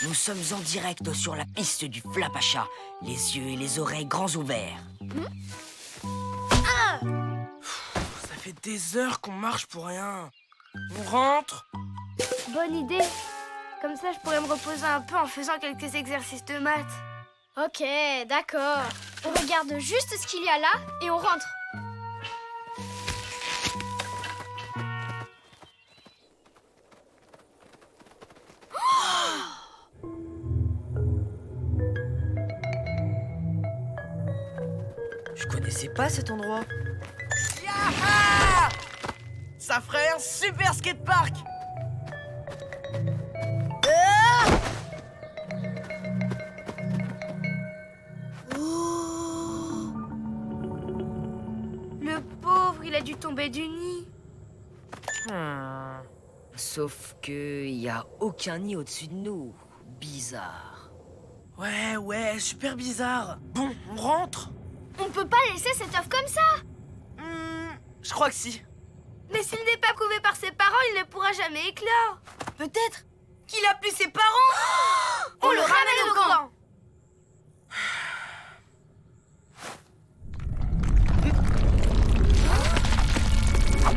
Nous sommes en direct sur la piste du Flapacha, les yeux et les oreilles grands ouverts. Ça fait des heures qu'on marche pour rien. On rentre? Bonne idée. Comme ça, je pourrais me reposer un peu en faisant quelques exercices de maths. Ok, d'accord. On regarde juste ce qu'il y a là et on rentre. Je connaissais pas cet endroit. Yaha! Ça ferait un super skatepark! Le pauvre, il a dû tomber du nid. Sauf que y a aucun nid au-dessus de nous. Bizarre. Ouais, super bizarre. Bon, on rentre? On peut pas laisser cet œuf comme ça. Je crois que si. Mais s'il n'est pas couvé par ses parents, il ne pourra jamais éclore. Peut-être qu'il a plus ses parents. On le ramène au camp.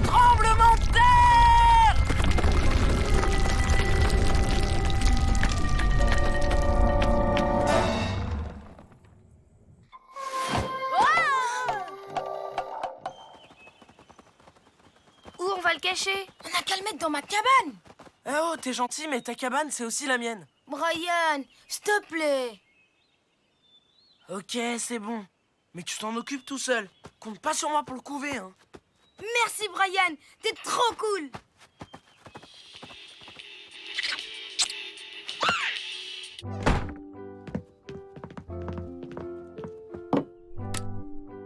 Tremblement de terre! Où on va le cacher? On a qu'à le mettre dans ma cabane. Eh oh, t'es gentil, mais ta cabane, c'est aussi la mienne. Brian, s'il te plaît. Ok, c'est bon. Mais tu t'en occupes tout seul. Compte pas sur moi pour le couver, hein. Merci, Brian. T'es trop cool.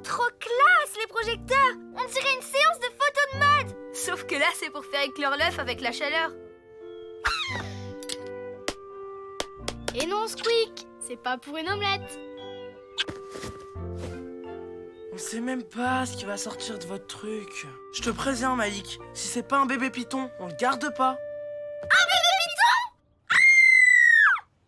Trop classe, les projecteurs! On dirait une séance de photos de mode! Sauf que là, c'est pour faire éclore l'œuf avec la chaleur. Et non, Squeak, c'est pas pour une omelette. On sait même pas ce qui va sortir de votre truc. Je te préviens, Malik, si c'est pas un bébé python, on le garde pas.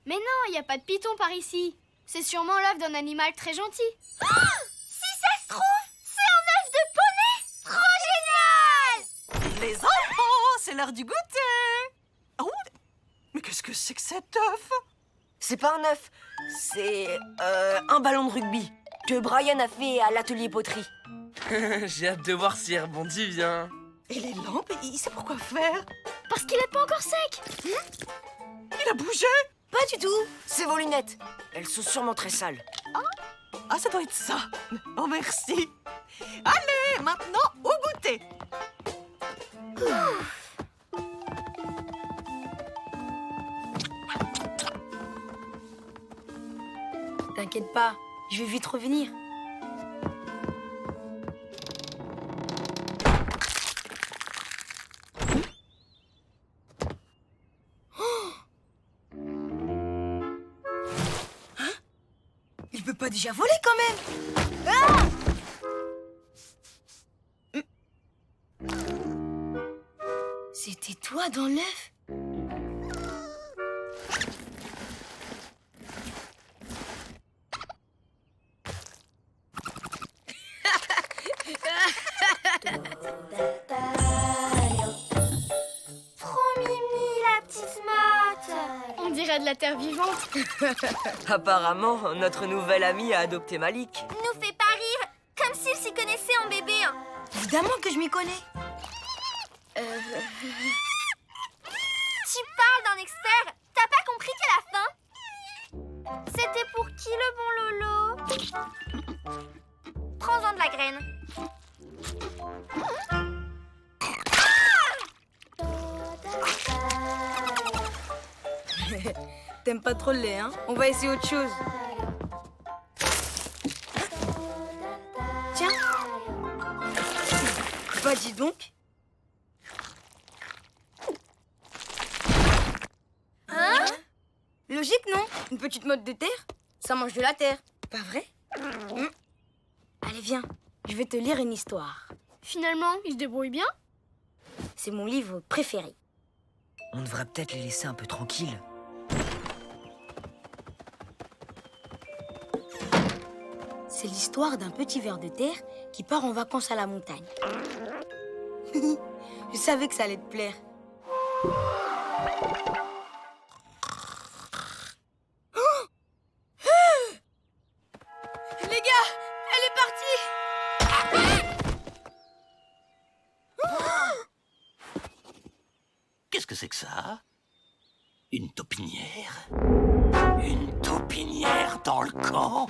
Mais non, il y a pas de python par ici. C'est sûrement l'œuf d'un animal très gentil. Si ça se trouve, c'est un œuf de poney! Trop génial! Les enfants, c'est l'heure du goûter. Oh, mais qu'est-ce que c'est que cet œuf? C'est pas un œuf, c'est un ballon de rugby que Brian a fait à l'atelier poterie. J'ai hâte de voir s'il rebondit bien. Et les lampes, il sait pourquoi faire? Parce qu'il est pas encore sec. Il a bougé? Pas du tout, c'est vos lunettes. Elles sont sûrement très sales. Ah, ça doit être ça. Oh, merci. Allez, maintenant, au goûter. T'inquiète pas, je vais vite revenir. Il peut pas déjà voler quand même. C'était toi dans l'œuf? Trop mimi, la petite motte! On dirait de la terre vivante. Apparemment, notre nouvel ami a adopté Malik. Nous fait pas rire, comme s'il s'y connaissait en bébé. Hein. Évidemment que je m'y connais. Tu parles d'un expert, t'as pas compris qu'à la fin, c'était pour qui le bon Lolo? Prends-en de la graine. T'aimes pas trop le lait, hein? On va essayer autre chose. Tiens. Bah dis donc. Hein? Logique, non? Une petite motte de terre, ça mange de la terre. Pas vrai? Allez, viens. Je vais te lire une histoire. Finalement, il se débrouille bien. C'est mon livre préféré. On devrait peut-être les laisser un peu tranquilles. C'est l'histoire d'un petit ver de terre qui part en vacances à la montagne. Je savais que ça allait te plaire. Les gars, elle est partie! Qu'est-ce que c'est que ça? Une taupinière? Une taupinière dans le camp?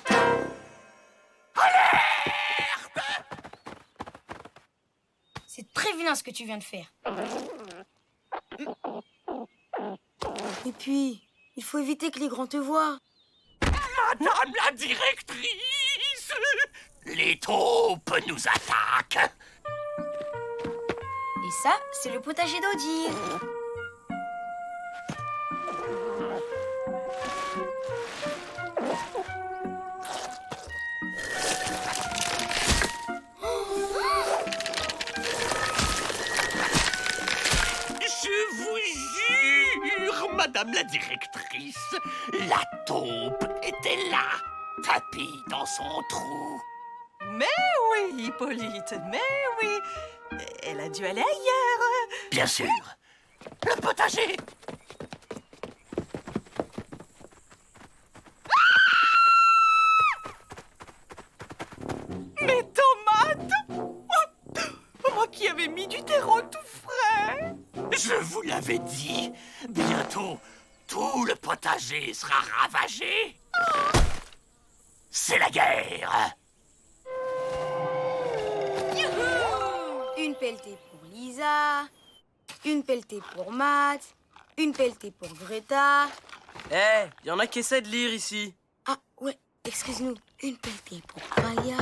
C'est très vilain ce que tu viens de faire. Et puis, il faut éviter que les grands te voient. Madame la directrice! Les taupes nous attaquent! Et ça, c'est le potager d'Odile. Je vous jure, Madame la directrice, la taupe était là, tapie dans son trou. Mais oui, Hippolyte, mais oui. Elle a dû aller ailleurs. Bien sûr, le potager. Mes tomates! Oh, moi qui avais mis du terreau tout frais. Je vous l'avais dit, bientôt, tout le potager sera ravagé. C'est la guerre. Une pelletée pour Lisa, une pelletée pour Matt, une pelletée pour Greta. Y en a qui essaient de lire ici. Ah ouais, excuse-nous, une pelletée pour Brian.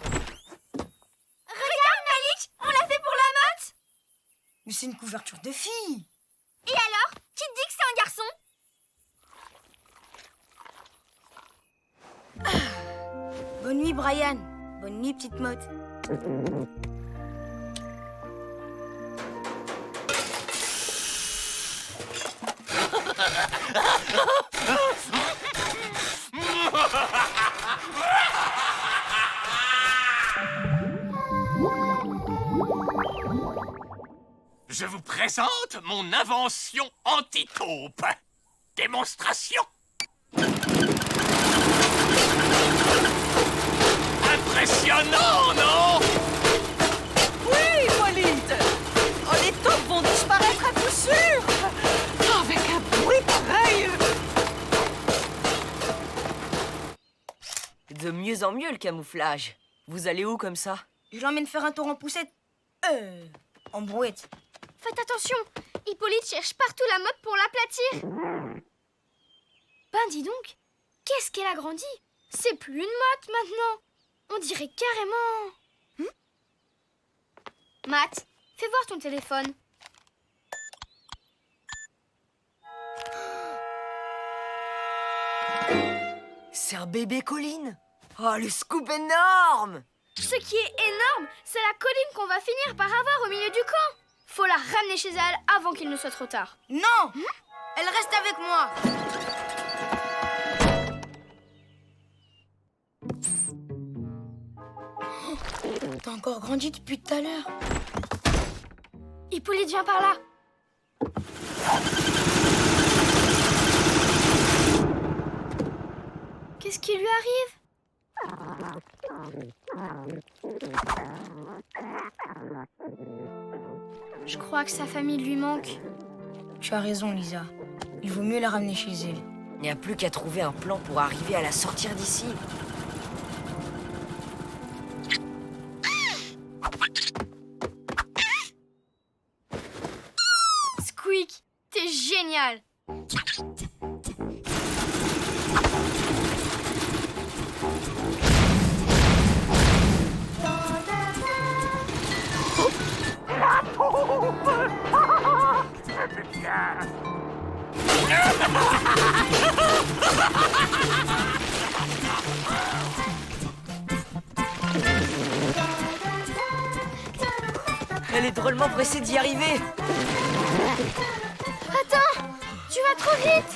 Regarde, Malik, on l'a fait pour la motte. Mais c'est une couverture de fille. Et alors, qui te dit que c'est un garçon? Bonne nuit, Brian. Bonne nuit, petite motte. Je vous présente mon invention anti-taupe. Démonstration. Impressionnant, non? Oui, Hippolyte. Oh, les taupes vont disparaître à coup sûr. Oh, avec un bruit pareil. De mieux en mieux le camouflage. Vous allez où comme ça? Je l'emmène faire un tour en poussette. En brouette. Faites attention, Hippolyte cherche partout la motte pour l'aplatir. Ben dis donc, qu'est-ce qu'elle a grandi? C'est plus une motte maintenant. On dirait carrément... Matt, fais voir ton téléphone. C'est un bébé colline. Oh, le scoop énorme! Ce qui est énorme, c'est la colline qu'on va finir par avoir au milieu du camp. Faut la ramener chez elle avant qu'il ne soit trop tard. Non, elle reste avec moi. T'as encore grandi depuis tout à l'heure. Hippolyte, viens par là. Qu'est-ce qui lui arrive? Je crois que sa famille lui manque. Tu as raison, Lisa. Il vaut mieux la ramener chez elle. Il n'y a plus qu'à trouver un plan pour arriver à la sortir d'ici. Squeak, t'es génial. Elle est drôlement pressée d'y arriver. vite!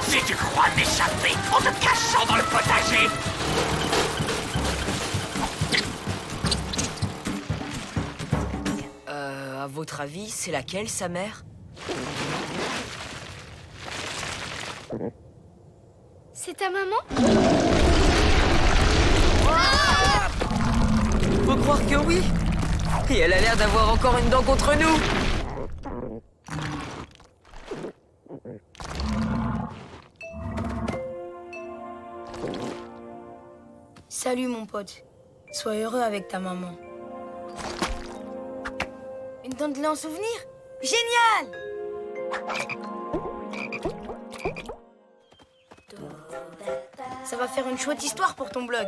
Si tu crois m'échapper en te cachant dans le potager, À votre avis, c'est laquelle, sa mère? C'est ta maman? Faut croire que oui. Et elle a l'air d'avoir encore une dent contre nous. Salut mon pote. Sois heureux avec ta maman. Une dent de lait en souvenir? Génial! Ça va faire une chouette histoire pour ton blog.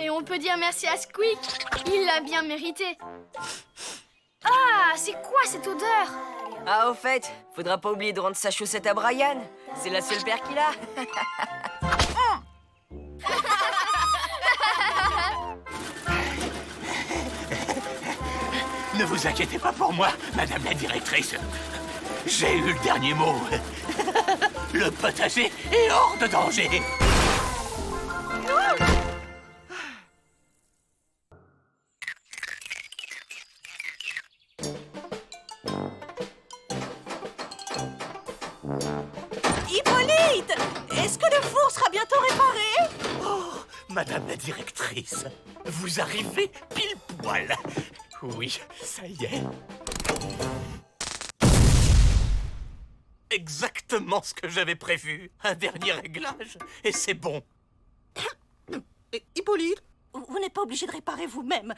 Et on peut dire merci à Squeak. Il l'a bien mérité. Ah, c'est quoi cette odeur? Ah, au fait, faudra pas oublier de rendre sa chaussette à Brian. C'est la seule paire qu'il a. ne vous inquiétez pas pour moi, madame la directrice. J'ai eu le dernier mot. Le potager est hors de danger. Hippolyte! Est-ce que le four sera bientôt réparé? Oh, madame la directrice, vous arrivez pile poil. Oui, ça y est. Exactement ce que j'avais prévu. Un dernier réglage, et c'est bon. Hippolyte, vous n'êtes pas obligé de réparer vous-même.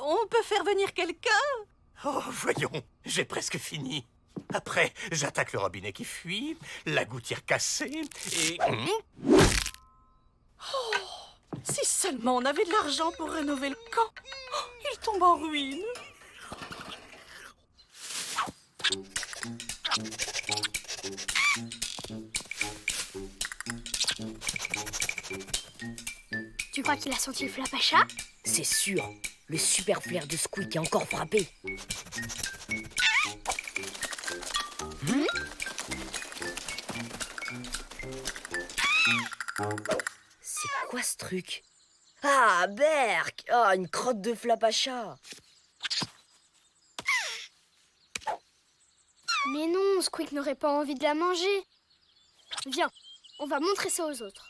On peut faire venir quelqu'un? Oh, voyons, j'ai presque fini. Après, j'attaque le robinet qui fuit, la gouttière cassée, et... Si seulement on avait de l'argent pour rénover le camp. Oh, il tombe en ruine. Tu crois qu'il a senti le flapacha? C'est sûr, le super flair de Squeak est encore frappé. C'est quoi ce truc? Ah, Berk! Ah, une crotte de flapacha! Mais non, Squeak n'aurait pas envie de la manger. Viens, on va montrer ça aux autres.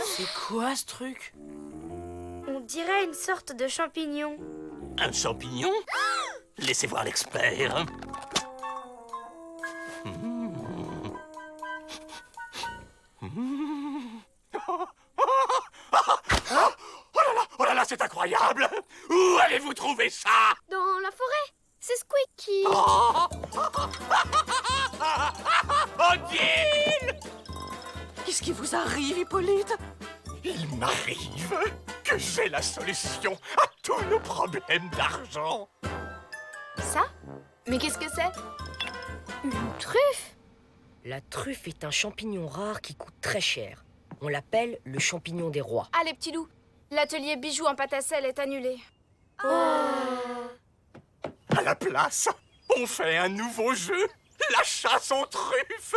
C'est quoi ce truc? On dirait une sorte de champignon. Un champignon? Laissez voir l'expert. Oh là là, c'est incroyable! Où allez-vous trouver ça? Dans la forêt. C'est Squeak qui... Oh, Odile! Qu'est-ce qui vous arrive, Hippolyte? Il m'arrive que j'ai la solution à tous nos problèmes d'argent. Ça? Mais qu'est-ce que c'est? Une truffe? La truffe est un champignon rare qui coûte très cher. On l'appelle le champignon des rois. Allez, petit loup. L'atelier bijoux en pâte à sel est annulé. À la place, on fait un nouveau jeu, la chasse aux truffes.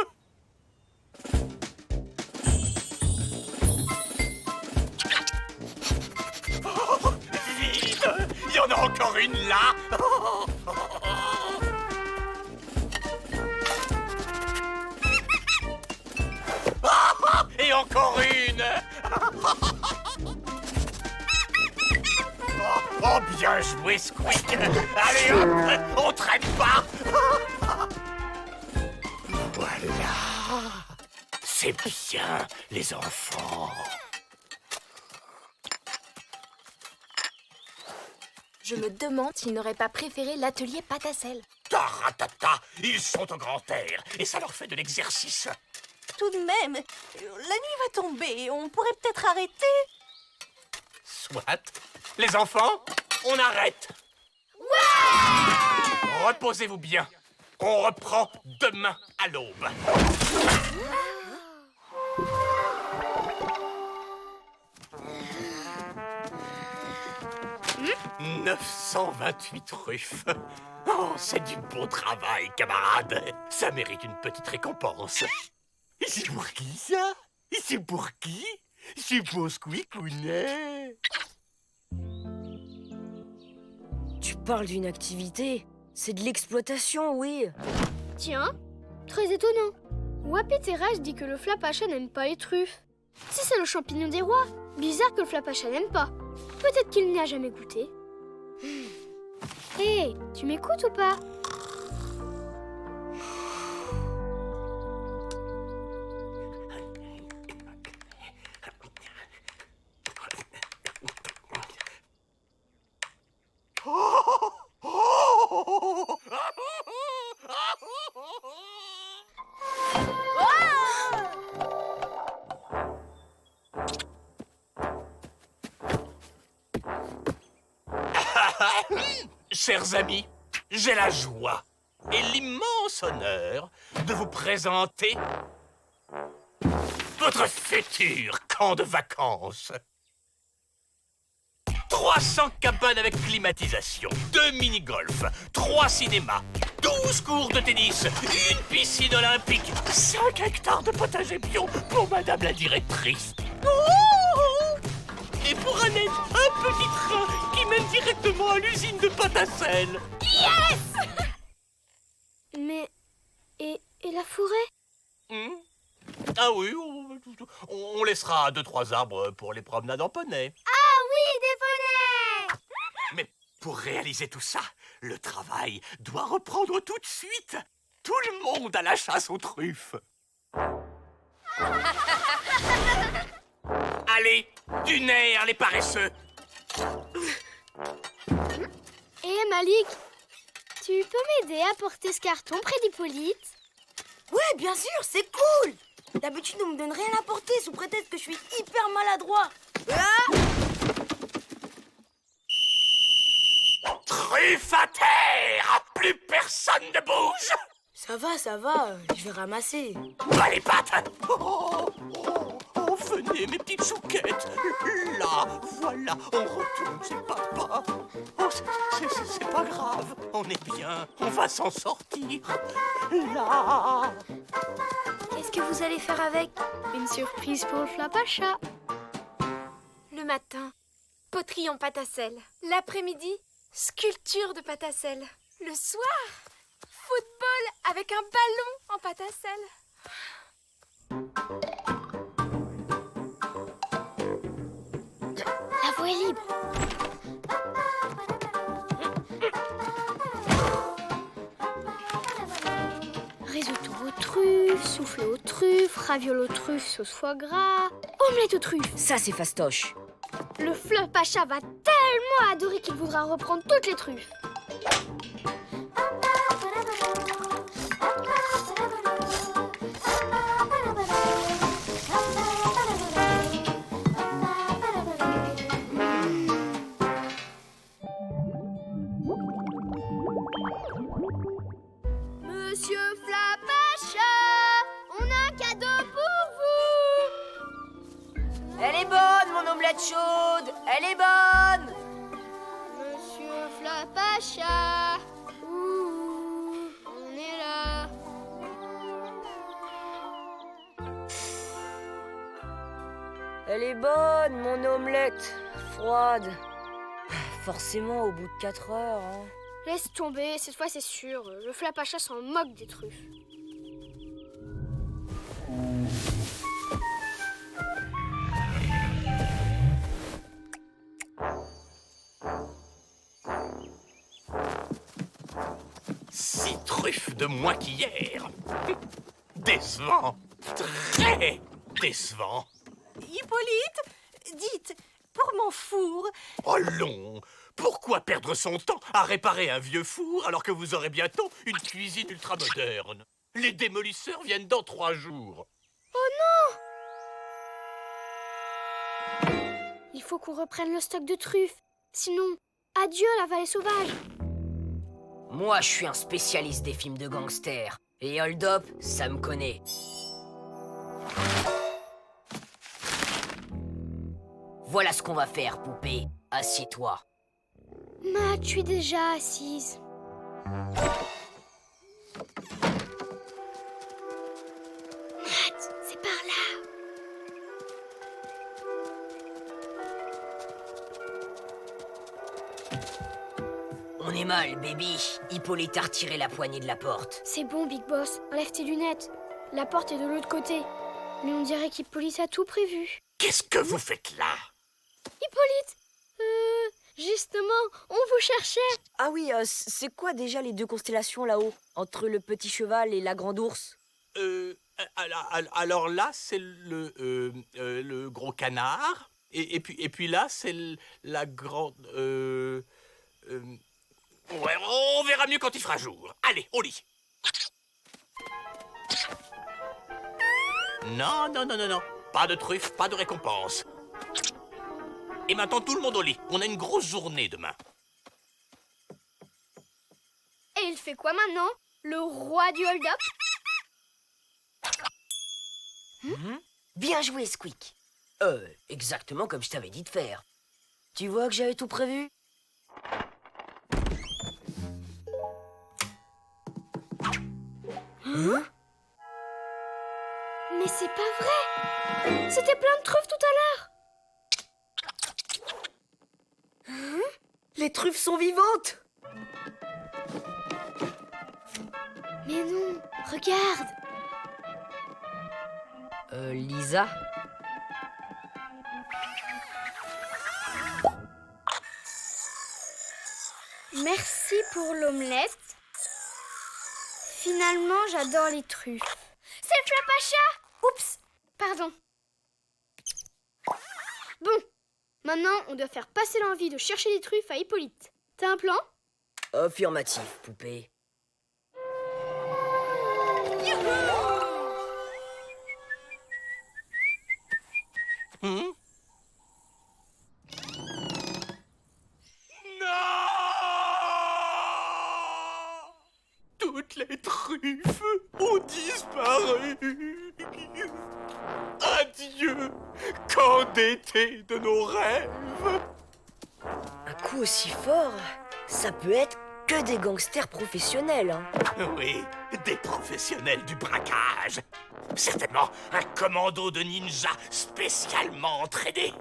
Oh, vite! Il y en a encore une là. Et encore une. Oh, bien joué, Squeak. Allez, hop, on traîne pas. Voilà. C'est bien, les enfants. Je me demande s'ils n'auraient pas préféré l'atelier pâte à sel. Taratata, ils sont au grand air et ça leur fait de l'exercice. Tout de même, la nuit va tomber. On pourrait peut-être arrêter. Soit. Les enfants, on arrête. Ouais! Reposez-vous bien. On reprend demain à l'aube. 928 truffes. Oh, c'est du bon travail, camarade. Ça mérite une petite récompense. Et c'est pour qui, ça? Et c'est pour qui? C'est pour Squeakounet. Tu parles d'une activité? C'est de l'exploitation, oui. Tiens, très étonnant. Wapéterage dit que le flapacha n'aime pas les truffes. Si c'est le champignon des rois, bizarre que le flapacha n'aime pas. Peut-être qu'il n'y a jamais goûté. Hé, tu m'écoutes ou pas? Chers amis, j'ai la joie et l'immense honneur de vous présenter votre futur camp de vacances. 300 cabanes avec climatisation, 2 mini-golf, 3 cinémas, 12 cours de tennis, une piscine olympique, 5 hectares de potager bio pour madame la directrice. Oh! Et pour Annette, un petit train qui mène directement à l'usine de pâte à sel. Mais... Et la forêt? Ah oui, on laissera 2-3 arbres pour les promenades en poney. Oui, des poneys! Mais pour réaliser tout ça, le travail doit reprendre tout de suite. Tout le monde à la chasse aux truffes. Allez, du nerf, les paresseux. Hé Malik, tu peux m'aider à porter ce carton près d'Hippolyte? Ouais, bien sûr, c'est cool. D'habitude, on me donne rien à porter sous prétexte que je suis hyper maladroit. Truffes à terre! Plus personne ne bouge! Ça va, je vais ramasser. Pas les pattes! Oh, venez, mes petites chouquettes! Là, voilà, on retourne chez papa. Oh, c'est pas grave, on est bien, on va s'en sortir. Là! Qu'est-ce que vous allez faire avec? Une surprise pour le flapacha. Le matin, poterie en pâte à sel. L'après-midi, sculpture de pâte à sel. Le soir, football avec un ballon en pâte à sel. La voie est libre. Risotto aux truffes, soufflé aux truffes, ravioles aux truffes, sauce foie gras, omelette aux truffes. Ça, c'est fastoche. Le flapacha va tellement adorer qu'il voudra reprendre toutes les truffes. Monsieur Flapacha, on a un cadeau pour vous. Elle est bonne, mon omelette chaude. Elle est bonne. Monsieur Flapacha, ouh, on est là. Elle est bonne, mon omelette. Froide. Forcément, au bout de 4 heures. Hein. Laisse tomber, cette fois c'est sûr. Le Flapacha s'en moque des truffes. Six truffes de moins qu'hier. Décevant. Très décevant. Hippolyte, dites, pour mon four, Oh non! Pourquoi perdre son temps à réparer un vieux four alors que vous aurez bientôt une cuisine ultramoderne? Les démolisseurs viennent dans 3 jours. Il faut qu'on reprenne le stock de truffes. Sinon, adieu la vallée sauvage. Moi, je suis un spécialiste des films de gangsters. Et Hold Up, ça me connaît. Voilà ce qu'on va faire, poupée. Assieds-toi. Matt, je suis déjà assise. Matt, c'est par là. On est mal, baby. Hippolyte a retiré la poignée de la porte. C'est bon, Big Boss. Enlève tes lunettes. La porte est de l'autre côté. Mais on dirait qu'Hippolyte a tout prévu. Qu'est-ce que vous faites là? Hippolyte justement, on vous cherchait. Ah oui, c'est quoi déjà les deux constellations là-haut? Entre le petit cheval et la grande ours? Alors là, c'est le gros canard. Et puis là, c'est la grande... Ouais, on verra mieux quand il fera jour. Allez, au lit. Non. Pas de truffe, pas de récompense. Et maintenant, tout le monde au lit. On a une grosse journée demain. Et il fait quoi maintenant? Le roi du hold-up? Bien joué, Squeak. Exactement comme je t'avais dit de faire. Tu vois que j'avais tout prévu? Mais c'est pas vrai! C'était plein de truffes tout à l'heure! Les truffes sont vivantes! Mais non, regarde! Lisa? Merci pour l'omelette. Finalement, j'adore les truffes. C'est le Flapacha! Oups! Pardon. Bon, maintenant, on doit faire passer l'envie de chercher les truffes à Hippolyte. T'as un plan? Affirmatif, poupée. Non! Toutes les truffes ont disparu. Adieu, camp d'été de nos rêves. Un coup aussi fort, ça peut être que des gangsters professionnels, hein. Oui, des professionnels du braquage. Certainement un commando de ninjas spécialement entraîné.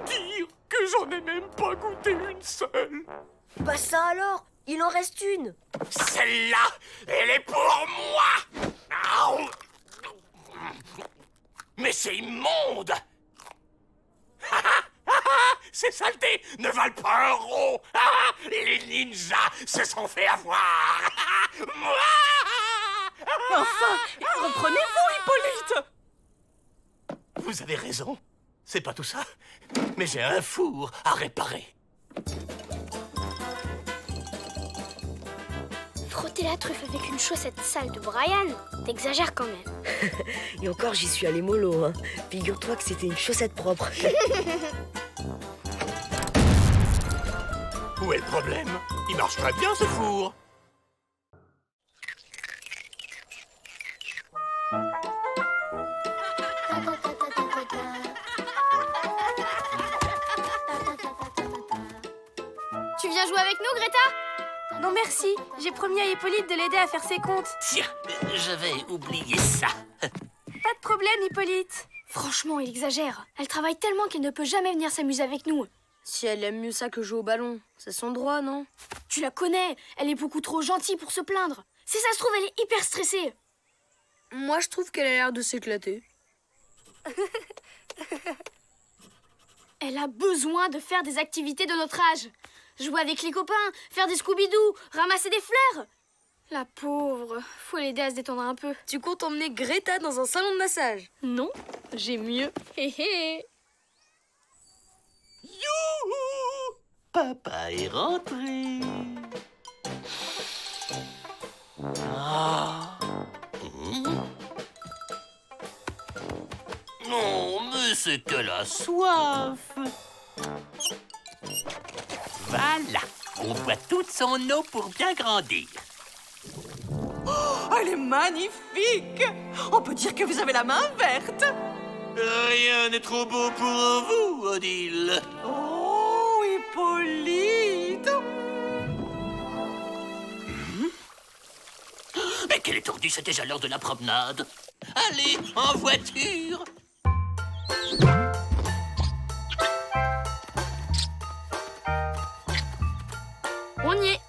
Dire que j'en ai même pas goûté une seule. Bah ça alors, il en reste une. Celle-là, elle est pour moi. Aouh. Mais c'est immonde. Ces saletés ne valent pas un rond. Les ninjas se sont fait avoir. Enfin, reprenez-vous, Hippolyte! Vous avez raison, c'est pas tout ça, mais j'ai un four à réparer. Frotter la truffe avec une chaussette sale de Brian? T'exagères quand même. Et encore, j'y suis allé mollo, hein. Figure-toi que c'était une chaussette propre. Où est le problème? Il marche très bien, ce four. Tu viens jouer avec nous, Greta? Non merci, j'ai promis à Hippolyte de l'aider à faire ses comptes. Tiens, j'avais oublié ça. Pas de problème, Hippolyte. Franchement, il exagère. Elle travaille tellement qu'elle ne peut jamais venir s'amuser avec nous. Si elle aime mieux ça que jouer au ballon, c'est son droit, non? Tu la connais, elle est beaucoup trop gentille pour se plaindre. Si ça se trouve, elle est hyper stressée. Moi, je trouve qu'elle a l'air de s'éclater. Elle a besoin de faire des activités de notre âge. Jouer avec les copains, faire des Scooby-Doo, ramasser des fleurs. La pauvre, faut l'aider à se détendre un peu. Tu comptes emmener Greta dans un salon de massage? Non, j'ai mieux. Hé hé. Youhou! Papa est rentré. Ah. Non, mais c'est qu'elle a soif. Voilà, on boit toute son eau pour bien grandir. Elle est magnifique! On peut dire que vous avez la main verte. Rien n'est trop beau pour vous, Odile. Oh, Hippolyte! qu'il est tordu, c'est déjà l'heure de la promenade. Allez, en voiture. On y est.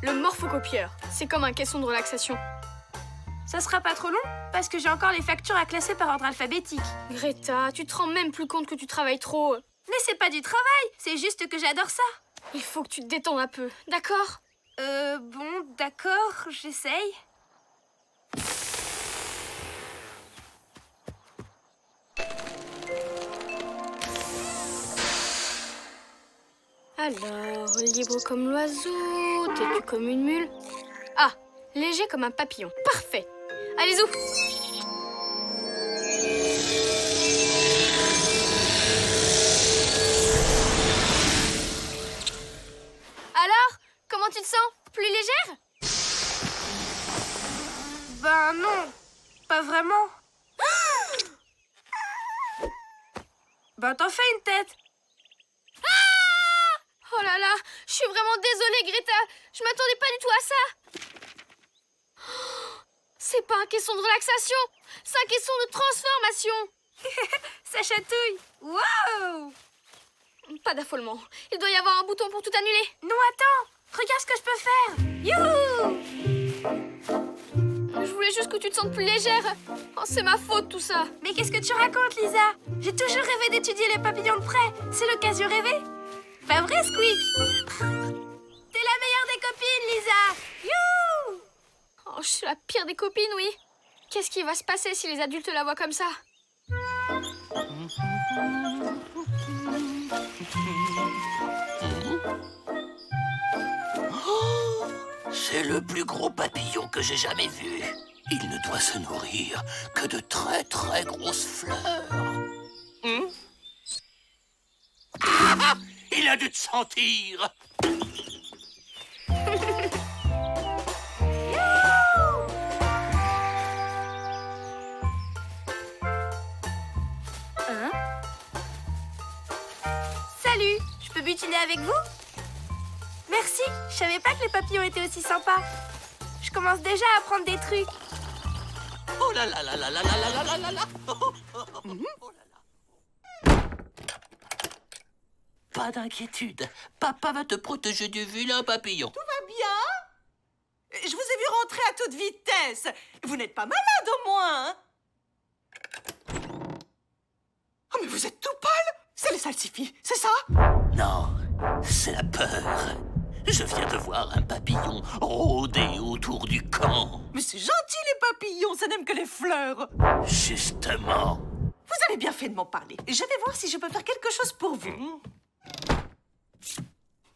Le morphocopieur, c'est comme un caisson de relaxation. Ça sera pas trop long, parce que j'ai encore les factures à classer par ordre alphabétique. Greta, tu te rends même plus compte que tu travailles trop. Mais c'est pas du travail, c'est juste que j'adore ça. Il faut que tu te détendes un peu, d'accord? Bon, d'accord, j'essaye. Alors, libre comme l'oiseau, têtu comme une mule. Ah, léger comme un papillon. Parfait. Allez, zou. Alors, comment tu te sens? Plus légère? Ben non, pas vraiment. Ben t'en fais une tête. Oh là là, je suis vraiment désolée, Greta. Je m'attendais pas du tout à ça. Oh, c'est pas un caisson de relaxation, c'est un caisson de transformation. Ça chatouille. Wow! Pas d'affolement. Il doit y avoir un bouton pour tout annuler. Non, attends. Regarde ce que je peux faire. Youhou! Je voulais juste que tu te sentes plus légère. Oh, c'est ma faute, tout ça. Mais qu'est-ce que tu racontes, Lisa? J'ai toujours rêvé d'étudier les papillons de près. C'est l'occasion rêvée. Pas vrai, Squeak? T'es la meilleure des copines, Lisa. Youhou! Oh, je suis la pire des copines, oui. Qu'est-ce qui va se passer si les adultes la voient comme ça? C'est le plus gros papillon que j'ai jamais vu. Il ne doit se nourrir que de très très grosses fleurs. Ah! Il a dû te sentir. Salut, je peux butiner avec vous? Merci, je savais pas que les papillons étaient aussi sympas. Je commence déjà à apprendre des trucs. Oh là là là là là là là là là là. Oh là là. Pas d'inquiétude, papa va te protéger du vilain papillon. Tout va bien? Je vous ai vu rentrer à toute vitesse. Vous n'êtes pas malade au moins, hein? Oh, mais vous êtes tout pâle. C'est les salsifis, c'est ça? Non, c'est la peur. Je viens de voir un papillon rôder autour du camp. Mais c'est gentil, les papillons, ça n'aime que les fleurs. Justement. Vous avez bien fait de m'en parler. Je vais voir si je peux faire quelque chose pour vous.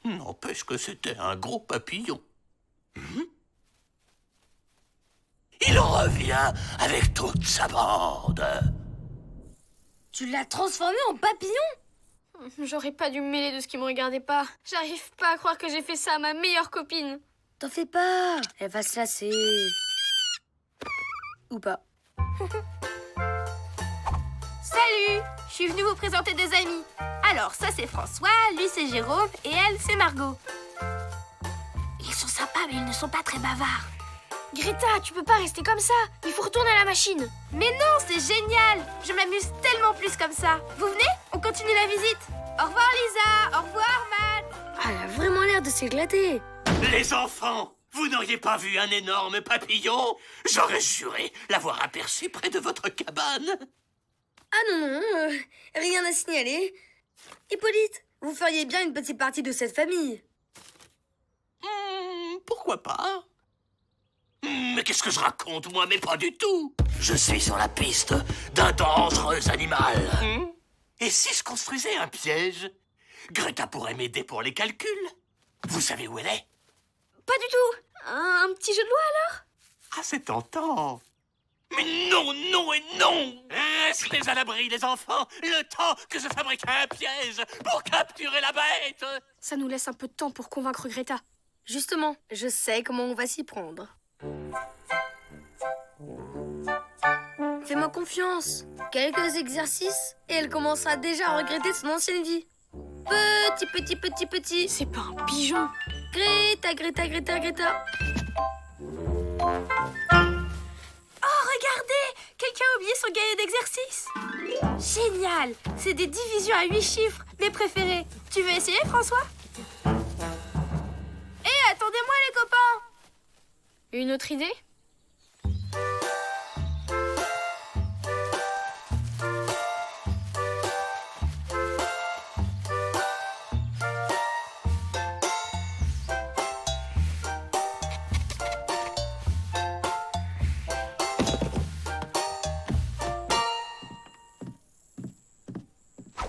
N'empêche que c'était un gros papillon. Il revient avec toute sa bande. Tu l'as transformé en papillon? J'aurais pas dû me mêler de ce qui me regardait pas. J'arrive pas à croire que j'ai fait ça à ma meilleure copine. T'en fais pas, elle va se lasser. Ou pas. Salut! Je suis venue vous présenter des amis. Alors, ça c'est François, lui c'est Jérôme et elle c'est Margot. Ils sont sympas mais ils ne sont pas très bavards. Greta, tu peux pas rester comme ça. Il faut retourner à la machine. Mais non, c'est génial. Je m'amuse tellement plus comme ça. Vous venez? On continue la visite. Au revoir Lisa, au revoir Matt. Ah, elle a vraiment l'air de s'éclater. Les enfants, vous n'auriez pas vu un énorme papillon? J'aurais juré l'avoir aperçu près de votre cabane. Ah non, rien à signaler. Hippolyte, vous feriez bien une petite partie de cette famille. Pourquoi pas? Mais qu'est-ce que je raconte, moi? Mais pas du tout. Je suis sur la piste d'un dangereux animal. Et si je construisais un piège? Greta pourrait m'aider pour les calculs. Vous savez où elle est? Pas du tout. Un petit jeu de loi alors? Ah, c'est tentant. Mais non, non et non! Restez à l'abri, les enfants, le temps que je fabrique un piège pour capturer la bête! Ça nous laisse un peu de temps pour convaincre Greta. Justement, je sais comment on va s'y prendre. Fais-moi confiance. Quelques exercices et elle commencera déjà à regretter son ancienne vie. Petit. C'est pas un pigeon. Greta. Oh, regardez! Quelqu'un a oublié son cahier d'exercice. Génial! C'est des divisions à 8 chiffres, mes préférés. Tu veux essayer, François? Hé, attendez-moi, les copains! Une autre idée?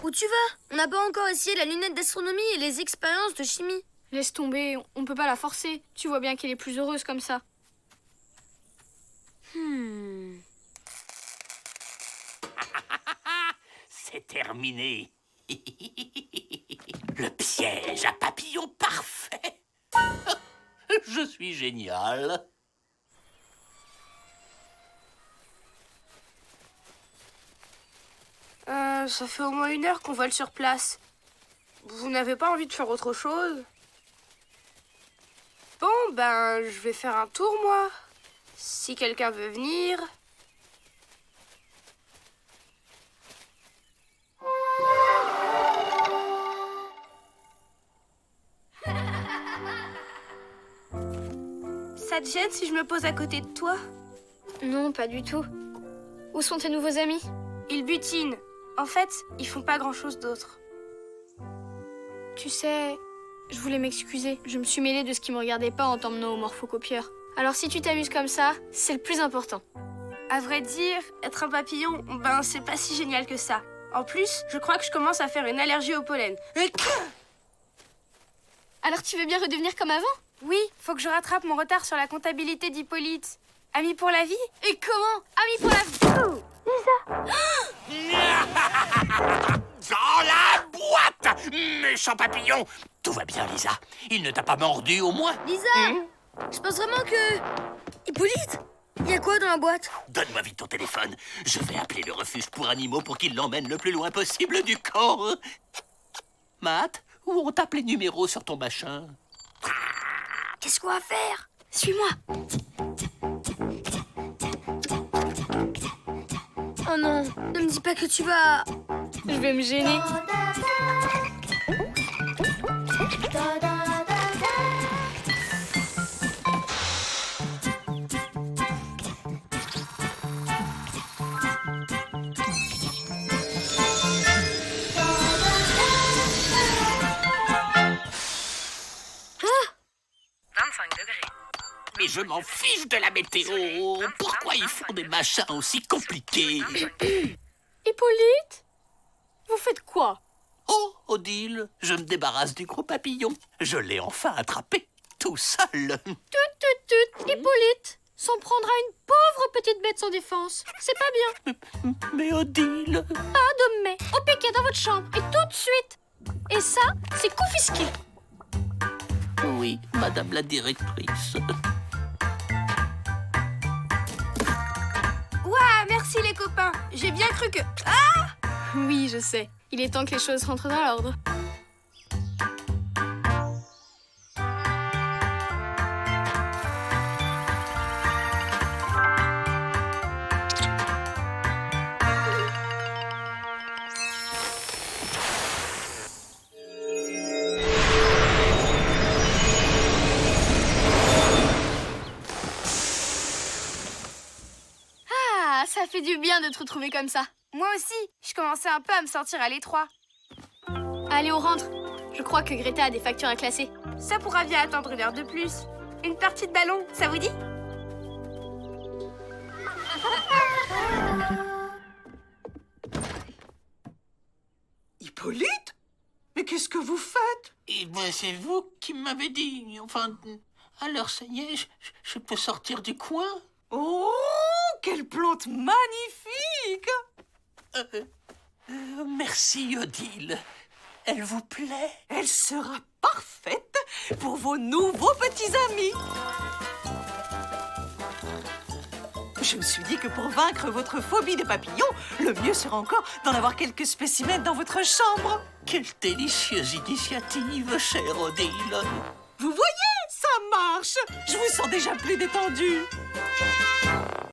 Où tu vas? On n'a pas encore essayé la lunette d'astronomie et les expériences de chimie. Laisse tomber, on peut pas la forcer. Tu vois bien qu'elle est plus heureuse comme ça. C'est terminé. Le piège à papillon parfait. Je suis génial. Ça fait au moins 1 heure qu'on vole sur place. Vous n'avez pas envie de faire autre chose? Bon, ben, je vais faire un tour, moi. Si quelqu'un veut venir. Ça te gêne si je me pose à côté de toi? Non, pas du tout. Où sont tes nouveaux amis? Ils butinent. En fait, ils font pas grand-chose d'autre. Tu sais, je voulais m'excuser. Je me suis mêlée de ce qui me regardait pas en t'emmenant au morphocopieur. Alors si tu t'amuses comme ça, c'est le plus important. À vrai dire, être un papillon, ben c'est pas si génial que ça. En plus, je crois que je commence à faire une allergie au pollen. Alors tu veux bien redevenir comme avant? Oui, faut que je rattrape mon retard sur la comptabilité d'Hippolyte. Ami pour la vie? Et comment? Ami pour la vie! Dans la boîte, méchant papillon. Tout va bien, Lisa. Il ne t'a pas mordu, au moins? Lisa, je pense vraiment que... Hippolyte, il y a quoi dans la boîte? Donne-moi vite ton téléphone. Je vais appeler le refuge pour animaux pour qu'il l'emmène le plus loin possible du camp. Matt, où on tape les numéros sur ton machin? Qu'est-ce qu'on va faire? Suis-moi. Oh non, ne me dis pas que tu vas... Je vais me gêner. Mais je m'en fiche de la météo. Pourquoi ils font des machins aussi compliqués? Hippolyte? Vous faites quoi? Oh, Odile, je me débarrasse du gros papillon. Je l'ai enfin attrapé, tout seul. Hippolyte s'en prendra une pauvre petite bête sans défense. C'est pas bien. Mais Odile... Pas de mais. Au piquet dans votre chambre. Et tout de suite. Et ça, c'est confisqué. Oui, madame la directrice. Ouah, merci les copains. J'ai bien cru que... Oui, je sais. Il est temps que les choses rentrent dans l'ordre. Ah, ça fait du bien de te retrouver comme ça. Moi aussi, je commençais un peu à me sentir à l'étroit. Allez, on rentre. Je crois que Greta a des factures à classer. Ça pourra bien attendre 1 heure de plus. Une partie de ballon, ça vous dit? Hippolyte? Mais qu'est-ce que vous faites? Et ben, c'est vous qui m'avez dit. Enfin, à l'heure saignée, je peux sortir du coin? Oh, quelle plante magnifique! Merci, Odile. Elle vous plaît? Elle sera parfaite pour vos nouveaux petits amis. Je me suis dit que pour vaincre votre phobie des papillons, le mieux sera encore d'en avoir quelques spécimens dans votre chambre. Quelle délicieuse initiative, chère Odile. Vous voyez, ça marche. Je vous sens déjà plus détendu.